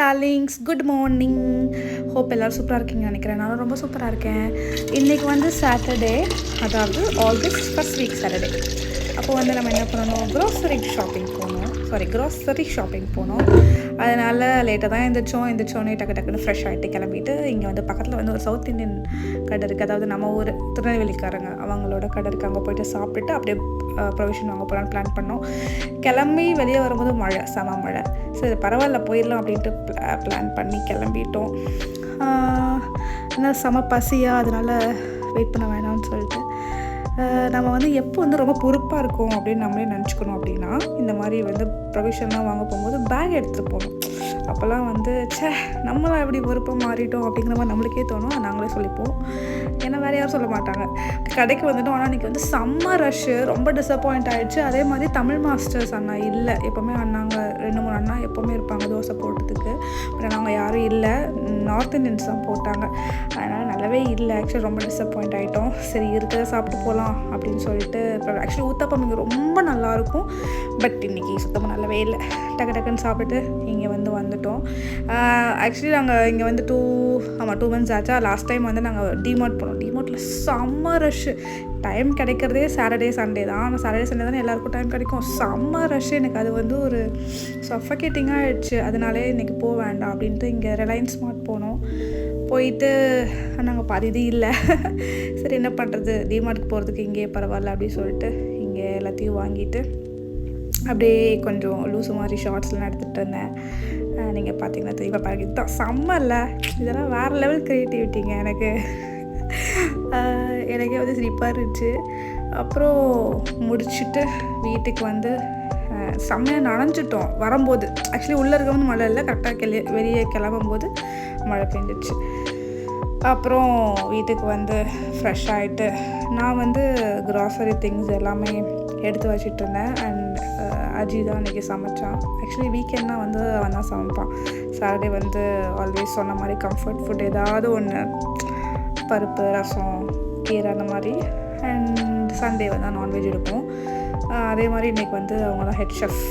Darlings, good morning. Hope எல்லோரும் சூப்பராக இருக்கீங்கன்னு நினைக்கிறேன். நானும் ரொம்ப சூப்பராக இருக்கேன். இன்றைக்கி வந்து சாட்டர்டே, அதாவது ஆகஸ்ட் ஃபஸ்ட் வீக் சாட்டர்டே. அப்போது வந்து நம்ம என்ன பண்ணணும், க்ரோசரி ஷாப்பிங் போனோம். அதனால் லேட்டாக தான் எந்திரிச்சோன்னே டக்குன்னு ஃப்ரெஷ் ஆகிட்டு கிளம்பிட்டு இங்கே வந்து பக்கத்தில் வந்து ஒரு சவுத் இந்தியன் கடை இருக்குது. அதாவது நம்ம ஊர் திருநெல்வேலிக்காரங்க அவங்களோட கடை இருக்குது. அங்கே போய்ட்டு சாப்பிட்டுட்டு அப்படியே ப்ரொவிஷன் வாங்க போகலான்னு பிளான் பண்ணோம். கிளம்பி வெளியே வரும்போது செம மழை. சரி பரவாயில்ல போயிடலாம் அப்படின்ட்டு பிளான் பண்ணி கிளம்பிட்டோம். என்ன செம பசியாக, அதனால் வெயிட் பண்ண வேணாம்னு சொல்லிட்டு நம்ம வந்து எப்போ வந்து ரொம்ப பொறுப்பாக இருக்கும் அப்படின்னு நம்மளே நினச்சிக்கணும். அப்படின்னா இந்த மாதிரி வந்து ப்ரொவிஷன்லாம் வாங்க போகும்போது பேக் எடுத்துகிட்டு போகணும். அப்போல்லாம் வந்து நம்மளாம் எப்படி பொறுப்பாக மாறிட்டோம் அப்படிங்கிற மாதிரி நம்மளுக்கே தோணும். நாங்களே சொல்லிப்போம், ஏன்னா வேறு யாரும் சொல்ல மாட்டாங்க. கடைக்கு வந்துட்டோம். ஆனால் இன்றைக்கி வந்து செம்ம ரஷ்ஷு, ரொம்ப டிசப்பாயிண்ட் ஆகிடுச்சு. அதே மாதிரி தமிழ் மாஸ்டர்ஸ் அண்ணா இல்லை. எப்போவுமே அண்ணாங்க 2-3 அண்ணா எப்போவுமே இருப்பாங்க தோசை போடுறதுக்கு. பட் நாங்கள் யாரும் இல்லை, நார்த் இந்தியன்ஸ் தான் போட்டாங்க. அதனால் நல்லாவே இல்லை. ஆக்சுவலி ரொம்ப டிசப்பாயிண்ட் ஆகிட்டோம். சரி இருக்கிறத சாப்பிட்டு போகலாம் அப்படின்னு சொல்லிட்டு ஆக்சுவலி ஊத்தப்பம் இங்கே ரொம்ப நல்லாயிருக்கும். பட் இன்றைக்கி சுத்தமாக நல்லாவே இல்லை. டக்குன்னு சாப்பிட்டு இங்கே வந்துட்டோம். ஆக்சுவலி நாங்கள் இங்கே வந்து 2 months ஆச்சா. லாஸ்ட் டைம் வந்து நாங்கள் டிமார்ட் போனோம். டிமார்ட்டில் செம்ம ரஷ்ஷு. டைம் கிடைக்கிறதே சாட்டர்டே சண்டே தான். ஆனால் சாட்டர்டே சண்டே தானே எல்லாேருக்கும் டைம் கிடைக்கும். செம்ம ரஷ்ஷு. எனக்கு அது வந்து ஒரு சஃபகேட்டிங்காக ஆகிடுச்சு. அதனாலே இன்றைக்கி போக வேண்டாம் அப்படின்ட்டு இங்கே ரிலையன்ஸ் ஸ்மார்ட் போனோம். போயிட்டு நாங்கள் பாதி இது இல்லை. சரி என்ன பண்ணுறது, டிமார்ட்டுக்கு போகிறதுக்கு இங்கே பரவாயில்ல அப்படின்னு சொல்லிட்டு இங்கே எல்லாத்தையும் வாங்கிட்டு அப்படியே கொஞ்சம் லூஸு மாதிரி ஷார்ட்ஸ்லாம் எடுத்துகிட்டு இருந்தேன். நீங்கள் பார்த்தீங்கன்னா தெரியும். பாருங்க, இதுதான் செம்ம இல்லை, இதெல்லாம் வேறு லெவல் க்ரியேட்டிவிட்டிங்க. எனக்கே வந்து சிரிப்பாக இருந்துச்சு. அப்புறம் முடிச்சுட்டு வீட்டுக்கு வந்து செம்மையாக நனைஞ்சிட்டோம் வரும்போது. ஆக்சுவலி உள்ளே இருக்கவங்க மழை இல்லை, கரெக்டாக வெளியே கிளம்பும்போது மழை பெஞ்சிச்சு. அப்புறம் வீட்டுக்கு வந்து ஃப்ரெஷ் ஆகிட்டு நான் வந்து க்ராசரி திங்ஸ் எல்லாமே எடுத்து வச்சுட்டு இருந்தேன். அண்ட் அஜி தான் இன்றைக்கி சமைச்சான். ஆக்சுவலி வீக்கெண்ட்னால் வந்து அவன் தான் சமைப்பான். சாட்டர்டே வந்து ஆல்வேஸ் சொன்ன மாதிரி கம்ஃபர்ட் ஃபுட் ஏதாவது ஒன்று, பருப்பு, ரசம், கீரை அந்த மாதிரி. அண்ட் சண்டே வந்து நான்வெஜ் எடுப்போம். அதே மாதிரி இன்றைக்கி வந்து அவங்க தான் ஹெட் ஷெஃப்.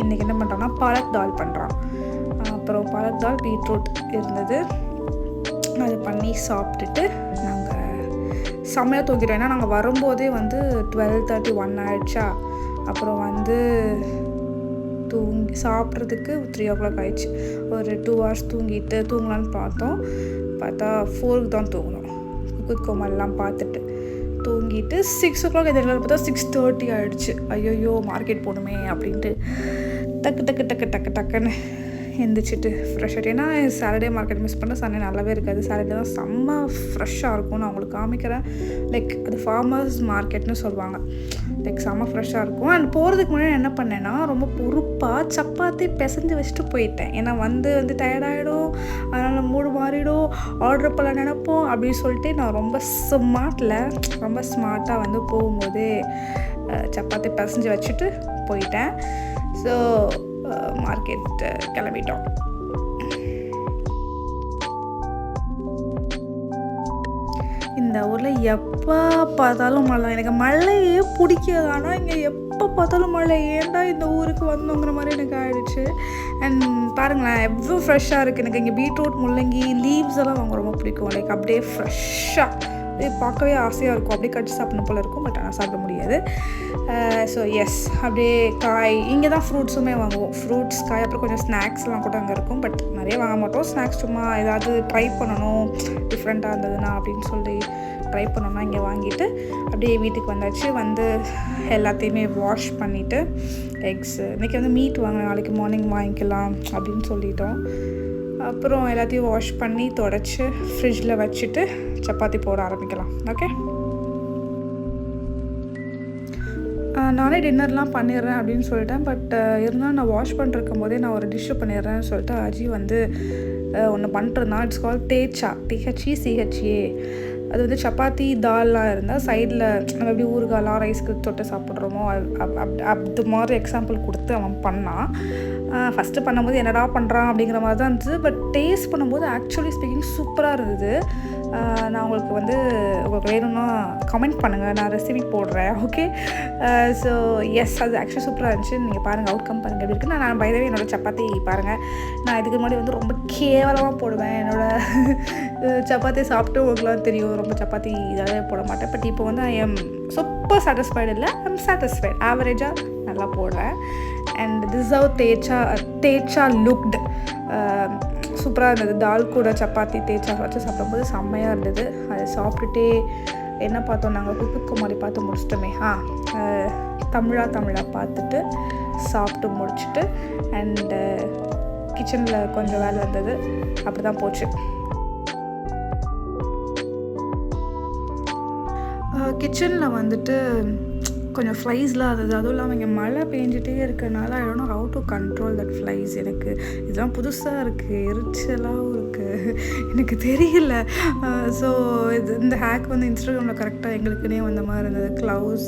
இன்றைக்கி என்ன பண்ணுறான்னா பாலக் தால் பண்ணுறான். அப்புறம் பாலக் தால், பீட்ரூட் இருந்தது, அது பண்ணி சாப்பிட்டுட்டு நாங்கள் செம்மையாக தூங்கிட்டோம். ஏன்னா நாங்கள் வரும்போதே வந்து 12:31 ஆகிடுச்சா. அப்புறம் வந்து சாப்பிட்றதுக்கு 3 o'clock ஆகிடுச்சு. ஒரு 2 hours தூங்கலான்னு பார்த்தா 4க்கு தான் தூங்கணும். குக் கோமல்லாம் பார்த்துட்டு தூங்கிட்டு 6 o'clock எதிரில் பார்த்தா 6:30 ஆகிடுச்சு. ஐயோ மார்க்கெட் போகணுமே அப்படின்ட்டு டக்குன்னு எந்திரிச்சிட்டு ஃப்ரெஷ் ஆகிட்டு. ஏன்னா சாட்டர்டே மார்க்கெட் மிஸ் பண்ண சண்டே நல்லாவே இருக்காது. சாட்டர்டே தான் செம்ம ஃப்ரெஷ்ஷாக இருக்கும். நான் உங்களுக்கு காமிக்கிறேன். லைக் அது ஃபார்மர்ஸ் மார்க்கெட்னு சொல்லுவாங்க. லைக் செம்ம ஃப்ரெஷ்ஷாக இருக்கும். அண்ட் போகிறதுக்கு முன்னாடி என்ன பண்ணேன்னா, ரொம்ப பொறுப்பாக சப்பாத்தி பிசைஞ்சு வச்சுட்டு போயிட்டேன். ஏன்னா வந்து டயர்டாகிடும், அதனால் மூடு மாறிடும், ஆர்டர் பண்ண நினைப்போம் அப்படின்னு சொல்லிட்டு நான் ரொம்ப ஸ்மார்ட்டாக வந்து போகும்போதே சப்பாத்தி பிசைஞ்சு வச்சுட்டு போயிட்டேன். ஸோ மார்க்கெட் கிளம்பிட்டோம். இந்த ஊரில் எப்போ பார்த்தாலும் மழை. எனக்கு மழையே பிடிக்காது. ஆனால் இங்கே எப்போ பார்த்தாலும் மழை. ஏன்டா இந்த ஊருக்கு வந்தோங்கிற மாதிரி எனக்கு ஆகிடுச்சு. அண்ட் பாருங்களேன் எவ்வளோ ஃப்ரெஷ்ஷாக இருக்குது. எனக்கு இங்கே பீட்ரூட், முள்ளங்கி, லீவ்ஸ் எல்லாம் வாங்க ரொம்ப பிடிக்கும். லைக் அப்படியே ஃப்ரெஷ்ஷாக பார்க்கவே ஆசையாக இருக்கும். அப்படியே கடிச்சு சாப்பிடணும் போல் இருக்கும். பட் ஆனால் சாப்பிட முடியாது. ஸோ எஸ், அப்படியே காய், இங்கே தான் ஃப்ரூட்ஸுமே வாங்குவோம். ஃப்ரூட்ஸ், காய், அப்புறம் கொஞ்சம் ஸ்நாக்ஸ்லாம் கூட அங்கே இருக்கும். பட் நிறைய வாங்க மாட்டோம். ஸ்நாக்ஸ் சும்மா ஏதாவது ட்ரை பண்ணணும், டிஃப்ரெண்ட்டாக இருந்ததுன்னா அப்படின்னு சொல்லி ட்ரை பண்ணோன்னா இங்கே வாங்கிட்டு அப்படியே வீட்டுக்கு வந்தாச்சு. வந்து எல்லாத்தையுமே வாஷ் பண்ணிவிட்டு எக்ஸு, இன்றைக்கி வந்து மீட் வாங்கினேன், நாளைக்கு மார்னிங் வாங்கிக்கலாம் அப்படின்னு சொல்லிட்டோம். அப்புறம் எல்லாத்தையும் வாஷ் பண்ணி தொடச்சி ஃப்ரிட்ஜில் வச்சுட்டு சப்பாத்தி போட ஆரம்பிக்கலாம். ஓகே, நானே டின்னர்லாம் பண்ணிடுறேன் அப்படின்னு சொல்லிட்டேன். பட் இருந்தாலும் நான் வாஷ் பண்ணிருக்கும் போதே நான் ஒரு டிஷ்ஷு பண்ணிடுறேன்னு சொல்லிட்டு அஜி வந்து ஒன்று பண்ணிட்டுருந்தான். It's call தேச்சா, THECHA. அது வந்து சப்பாத்தி தால்லாம் இருந்தால் சைடில் நம்ம எப்படி ஊறுகாலாம் ரைஸ்க்கு தொட்டு சாப்பிட்றோமோ அது மாதிரி எக்ஸாம்பிள் கொடுத்து அவன் பண்ணான். ஃபஸ்ட்டு பண்ணும்போது என்னடா பண்ணுறான் அப்படிங்கிற மாதிரி தான் இருந்துச்சு. பட் டேஸ்ட் பண்ணும்போது ஆக்சுவலி ஸ்பீக்கிங் சூப்பராக இருந்தது. நான் உங்களுக்கு வேணும்னா கமெண்ட் பண்ணுங்கள், நான் ரெசிபி போடுறேன். ஓகே, ஸோ எஸ், அது ஆக்சுவலி சூப்பராக இருந்துச்சு. நீங்கள் பாருங்கள், அவுட்கம் பாருங்கள் எப்படி இருக்குன்னு. நான் பைதவே என்னோடய சப்பாத்தி பாருங்கள். நான் இதுக்கு முன்னாடி ரொம்ப கேவலமாக போடுவேன். சப்பாத்தி சாப்பிட்டு உங்களுக்குலாம் தெரியும், ரொம்ப சப்பாத்தி இதாகவே போட மாட்டேன். பட் இப்போ ஐ எம் சூப்பர் சாட்டிஸ்ஃபைடு இல்லை, ஐம் சாட்டிஸ்ஃபைட், ஆவரேஜாக நல்லா போடுறேன். அண்ட் திஸ் ஹவ் தேச்சா லுக்டு. சூப்பராக இருந்தது. தால் கூட சப்பாத்தி தேச்சா வச்சு சாப்பிடும்போது செம்மையாக இருந்தது. அதை சாப்பிட்டுட்டே என்ன பார்த்தோம், நாங்கள் குக்குமாரி பார்த்து முடிச்சிட்டோமே. தமிழா பார்த்துட்டு சாப்பிட்டு முடிச்சுட்டு அண்டு கிச்சனில் கொஞ்சம் வேலை இருந்தது. அப்படி தான் போச்சு. கிச்சனில் கொஞ்சம் ஃப்ளைஸ்லாம் இருந்தது. அதுவும் இல்லாமல் இங்கே மழை பெஞ்சிட்டே இருக்கிறனால I don't know how to control that flies. எனக்கு இதெல்லாம் புதுசாக இருக்குது, எரிச்சலாகவும் இருக்குது, எனக்கு தெரியல. ஸோ இந்த ஹேக் இன்ஸ்டாகிராமில் கரெக்டாக எங்களுக்குன்னே வந்த மாதிரி இருந்தது. க்ளவுஸ்,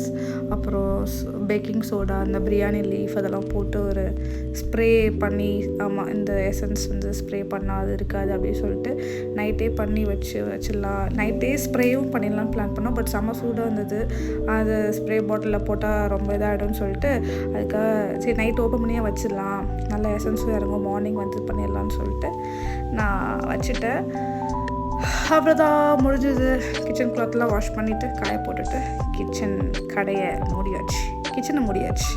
அப்புறம் பேக்கிங் சோடா, அந்த பிரியாணி லீஃப் அதெல்லாம் போட்டு ஒரு ஸ்ப்ரே பண்ணி, ஆமாம் இந்த எசன்ஸ் ஸ்ப்ரே பண்ணால் அது இருக்காது அப்படின்னு சொல்லிட்டு நைட்டே பண்ணி வச்சிடலாம். நைட்டே ஸ்ப்ரேயும் பண்ணிடலாம் பிளான் பண்ணோம். பட் செம்ம சூடாக இருந்தது. அது ஸ்ப்ரே பாட்டிலில் போட்டால் ரொம்ப இதாகிடும்னு சொல்லிட்டு அதுக்காக சரி நைட் ஓப்பன் பண்ணியே வச்சிடலாம், நல்ல எசன்ஸும் இறங்கும், மார்னிங் பண்ணிடலான்னு சொல்லிட்டு நான் வச்சுட்டேன். அவ்வளோதான், முடிஞ்சது. கிச்சன் கிளாத்லாம் வாஷ் பண்ணிவிட்டு காய போட்டுட்டு கிச்சனை மூடியாச்சு.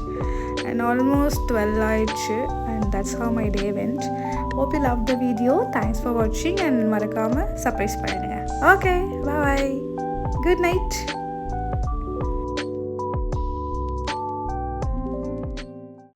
அண்ட் ஆல்மோஸ்ட் 12 ஆயிடுச்சு. And that's how my day vent. Hope you love the video. Thanks for வாட்சிங். அண்ட் மறக்காமல் சர்ப்ரைஸ் பண்ணிடுங்க. ஓகே, பாய், குட் நைட்.